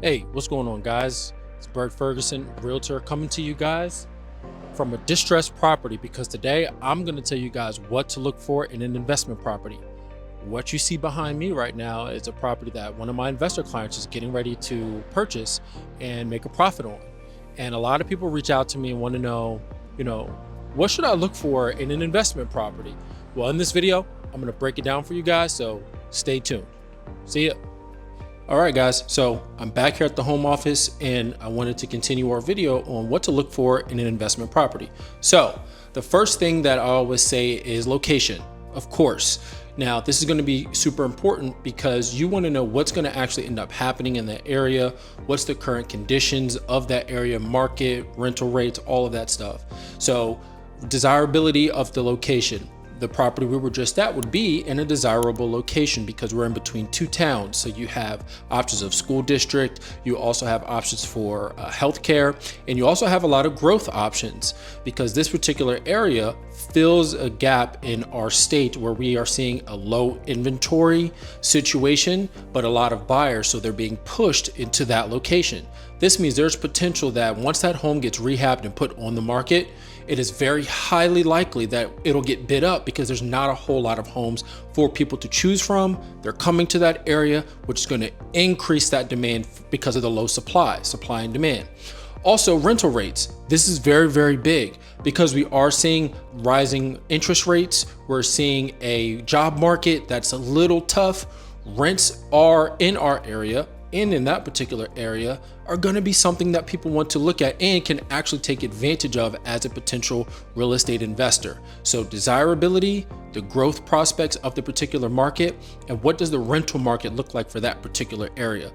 Hey, what's going on, guys? It's Bert Ferguson, realtor, coming to you guys from a distressed property because today I'm going to tell you guys what to look for in an investment property. What you see behind me right now is a property that one of my investor clients is getting ready to purchase and make a profit on. And a lot of people reach out to me and want to know, you know, what should I look for in an investment property? Well, in this video, I'm going to break it down for you guys, so stay tuned. See ya. All right, guys, so I'm back here at the home office and I wanted to continue our video on what to look for in an investment property. So the first thing that I always say is location, of course. Now, this is going to be super important because you want to know what's going to actually end up happening in that area, what's the current conditions of that area, market, rental rates, all of that stuff. So desirability of the location. The property we were just at would be in a desirable location because we're in between two towns. So you have options of school district, you also have options for healthcare, and you also have a lot of growth options because this particular area fills a gap in our state where we are seeing a low inventory situation, but a lot of buyers, so they're being pushed into that location. This means there's potential that once that home gets rehabbed and put on the market, it is very highly likely that it'll get bid up because there's not a whole lot of homes for people to choose from. They're coming to that area, which is going to increase that demand because of the low supply and demand. Also, rental rates. This is very, very big because we are seeing rising interest rates. We're seeing a job market that's a little tough. Rents are in our area and in that particular area are going to be something that people want to look at and can actually take advantage of as a potential real estate investor. So desirability, the growth prospects of the particular market, and what does the rental market look like for that particular area.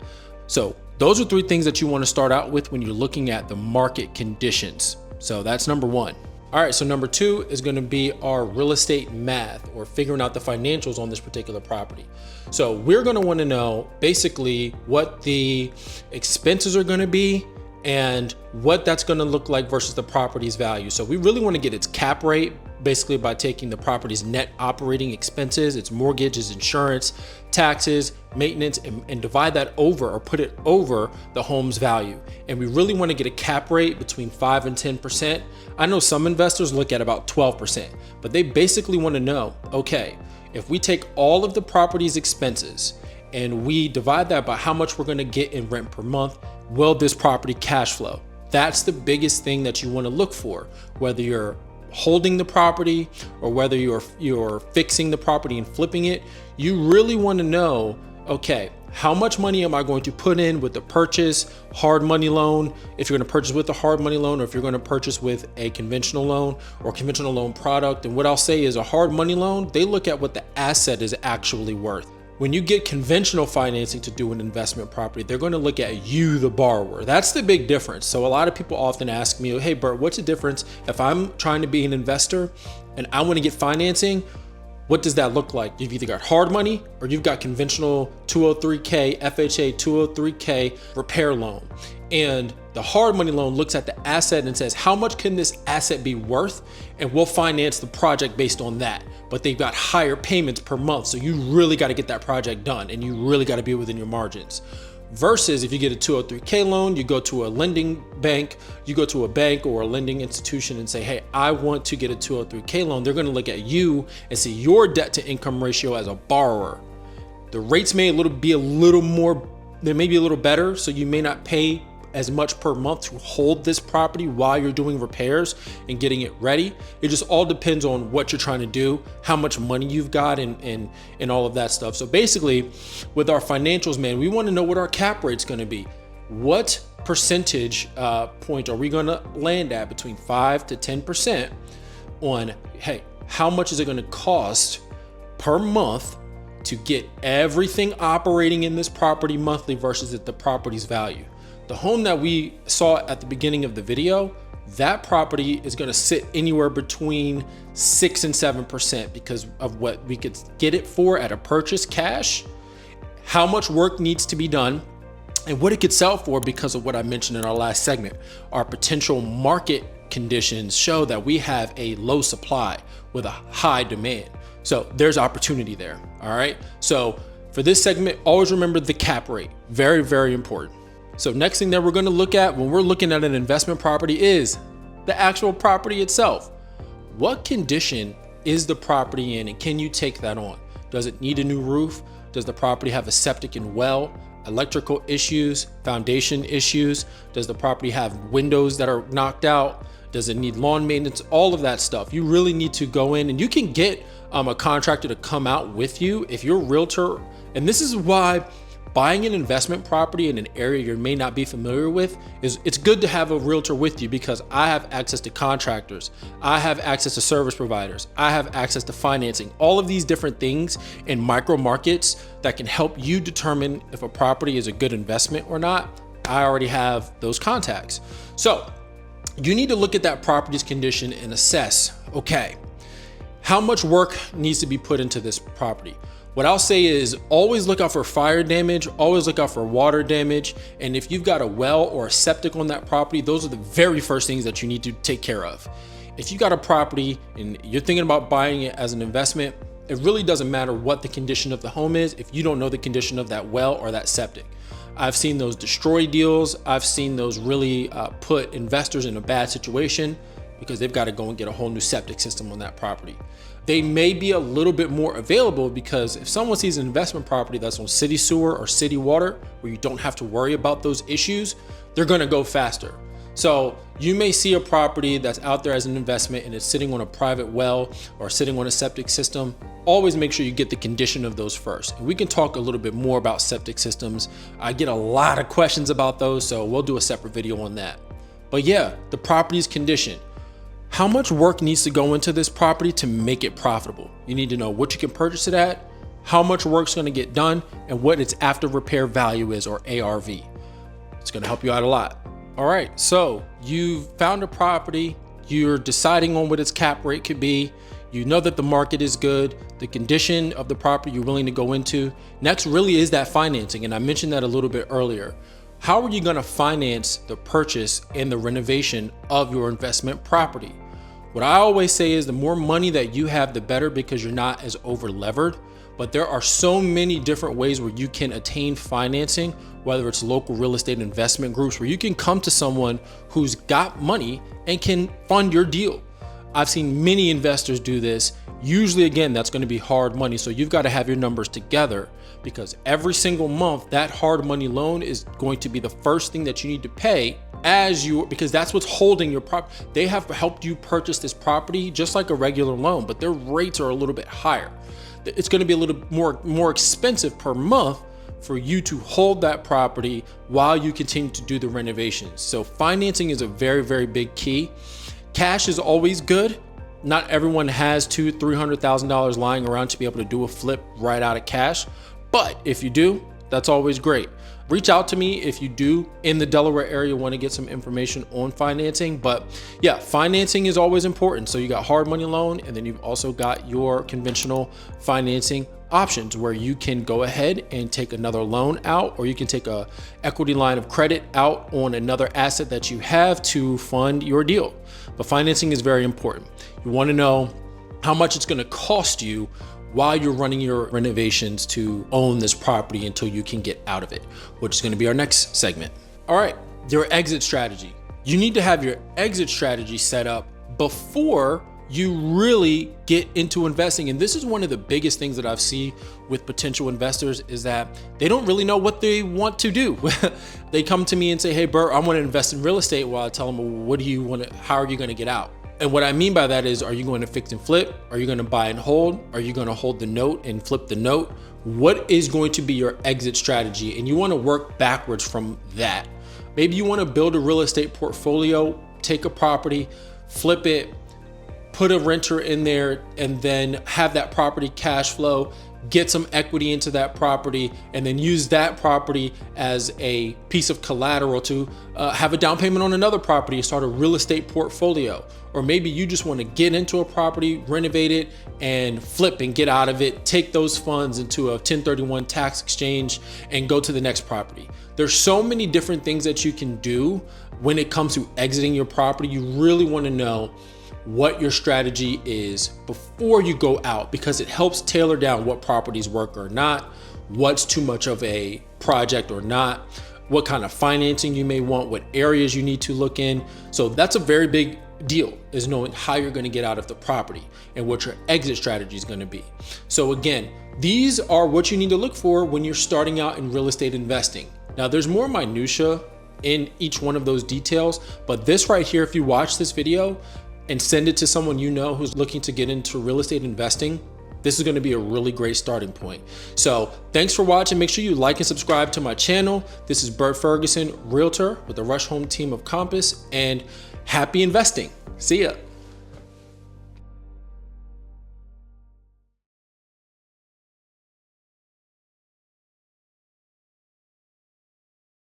So those are three things that you want to start out with when you're looking at the market conditions. So that's number one. All right, so number two is going to be our real estate math, or figuring out the financials on this particular property. So we're going to want to know basically what the expenses are going to be and what that's going to look like versus the property's value. So we really want to get its cap rate basically by taking the property's net operating expenses, its mortgage, its insurance, taxes, maintenance, and divide that over or put it over the home's value. And we really want to get a cap rate between 5 and 10%. I know some investors look at about 12%, but they basically want to know, okay, if we take all of the property's expenses and we divide that by how much we're going to get in rent per month, will this property cash flow? That's the biggest thing that you want to look for, whether you're holding the property or whether you're fixing the property and flipping it. You really want to know, okay, how much money am I going to put in with the purchase, hard money loan, if you're going to purchase with a hard money loan, or if you're going to purchase with a conventional loan or conventional loan product. And what I'll say is a hard money loan, they look at what the asset is actually worth. When you get conventional financing to do an investment property, they're going to look at you, the borrower. That's the big difference. So a lot of people often ask me, hey, Bert, what's the difference if I'm trying to be an investor and I want to get financing? What does that look like? You've either got hard money or you've got conventional 203K, FHA 203K repair loan. And the hard money loan looks at the asset and says, how much can this asset be worth? And we'll finance the project based on that. But they've got higher payments per month. So you really got to get that project done and you really got to be within your margins. Versus if you get a 203K loan, you go to a lending bank, you go to a bank or a lending institution and say, hey, I want to get a 203K loan. They're going to look at you and see your debt to income ratio as a borrower. The rates may be a little more, they may be a little better. So you may not pay as much per month to hold this property while you're doing repairs and getting it ready. It just all depends on what you're trying to do, how much money you've got, and all of that stuff. So basically with our financials, man, we want to know what our cap rate's going to be. What percentage point are we going to land at between 5 to 10% on, hey, how much is it going to cost per month to get everything operating in this property monthly versus the property's value? The home that we saw at the beginning of the video, that property is going to sit anywhere between 6 and 7% because of what we could get it for at a purchase cash, how much work needs to be done, and what it could sell for because of what I mentioned in our last segment. Our potential market conditions show that we have a low supply with a high demand. So there's opportunity there. All right. So for this segment, always remember the cap rate. Very, very important. So next thing that we're going to look at when we're looking at an investment property is the actual property itself. What condition is the property in, and can you take that on? Does it need a new roof? Does the property have a septic and well, electrical issues, foundation issues? Does the property have windows that are knocked out? Does it need lawn maintenance? All of that stuff. You really need to go in, and you can get a contractor to come out with you if you're a realtor. And this is why buying an investment property in an area you may not be familiar with it's good to have a realtor with you, because I have access to contractors, I have access to service providers, I have access to financing, all of these different things in micro markets that can help you determine if a property is a good investment or not. I already have those contacts. So you need to look at that property's condition and assess, okay, how much work needs to be put into this property? What I'll say is always look out for fire damage, always look out for water damage. And if you've got a well or a septic on that property, those are the very first things that you need to take care of. If you got a property and you're thinking about buying it as an investment, it really doesn't matter what the condition of the home is if you don't know the condition of that well or that septic. I've seen those destroy deals. I've seen those really put investors in a bad situation because they've got to go and get a whole new septic system on that property. They may be a little bit more available, because if someone sees an investment property that's on city sewer or city water where you don't have to worry about those issues, they're going to go faster. So you may see a property that's out there as an investment and it's sitting on a private well or sitting on a septic system. Always make sure you get the condition of those first. And we can talk a little bit more about septic systems. I get a lot of questions about those, so we'll do a separate video on that. But yeah, the property's condition. How much work needs to go into this property to make it profitable? You need to know what you can purchase it at, how much work's going to get done, and what its after repair value is, or ARV. It's going to help you out a lot. All right, so you've found a property, you're deciding on what its cap rate could be, you know that the market is good, the condition of the property you're willing to go into. Next really is that financing, and I mentioned that a little bit earlier. How are you going to finance the purchase and the renovation of your investment property? What I always say is the more money that you have, the better, because you're not as over levered. But there are so many different ways where you can attain financing, whether it's local real estate investment groups, where you can come to someone who's got money and can fund your deal. I've seen many investors do this. Usually, again, that's going to be hard money. So you've got to have your numbers together, because every single month that hard money loan is going to be the first thing that you need to pay because that's what's holding your property. They have helped you purchase this property just like a regular loan, but their rates are a little bit higher. It's going to be a little more expensive per month for you to hold that property while you continue to do the renovations. So financing is a very, very big key. Cash is always good. Not everyone has $200,000-$300,000 lying around to be able to do a flip right out of cash. But if you do, that's always great. Reach out to me if you do in the Delaware area want to get some information on financing. But yeah, financing is always important. So you got hard money loan, and then you've also got your conventional financing options where you can go ahead and take another loan out, or you can take a equity line of credit out on another asset that you have to fund your deal. But financing is very important. You want to know how much it's going to cost you while you're running your renovations to own this property until you can get out of it, which is going to be our next segment. All right, your exit strategy. You need to have your exit strategy set up before you really get into investing. And this is one of the biggest things that I've seen with potential investors, is that they don't really know what they want to do. They come to me and say, hey, Bert, I want to invest in real estate. Well, I tell them, well, what do you want to, how are you going to get out? And what I mean by that is, are you going to fix and flip? Are you going to buy and hold? Are you going to hold the note and flip the note? What is going to be your exit strategy? And you want to work backwards from that. Maybe you want to build a real estate portfolio, take a property, flip it, put a renter in there, and then have that property cash flow, get some equity into that property, and then use that property as a piece of collateral to have a down payment on another property and start a real estate portfolio. Or maybe you just want to get into a property, renovate it, and flip and get out of it, take those funds into a 1031 tax exchange and go to the next property. There's so many different things that you can do when it comes to exiting your property. You really want to know what your strategy is before you go out, because it helps tailor down what properties work or not, what's too much of a project or not. what kind of financing you may want, what areas you need to look in. So that's a very big deal, is knowing how you're going to get out of the property and what your exit strategy is going to be. So again, these are what you need to look for when you're starting out in real estate investing. Now there's more minutia in each one of those details, but this right here, if you watch this video and send it to someone you know who's looking to get into real estate investing, this is going to be a really great starting point. So thanks for watching. Make sure you like and subscribe to my channel. This is Bert Ferguson, realtor with the Rush Home team of Compass, and happy investing. See ya.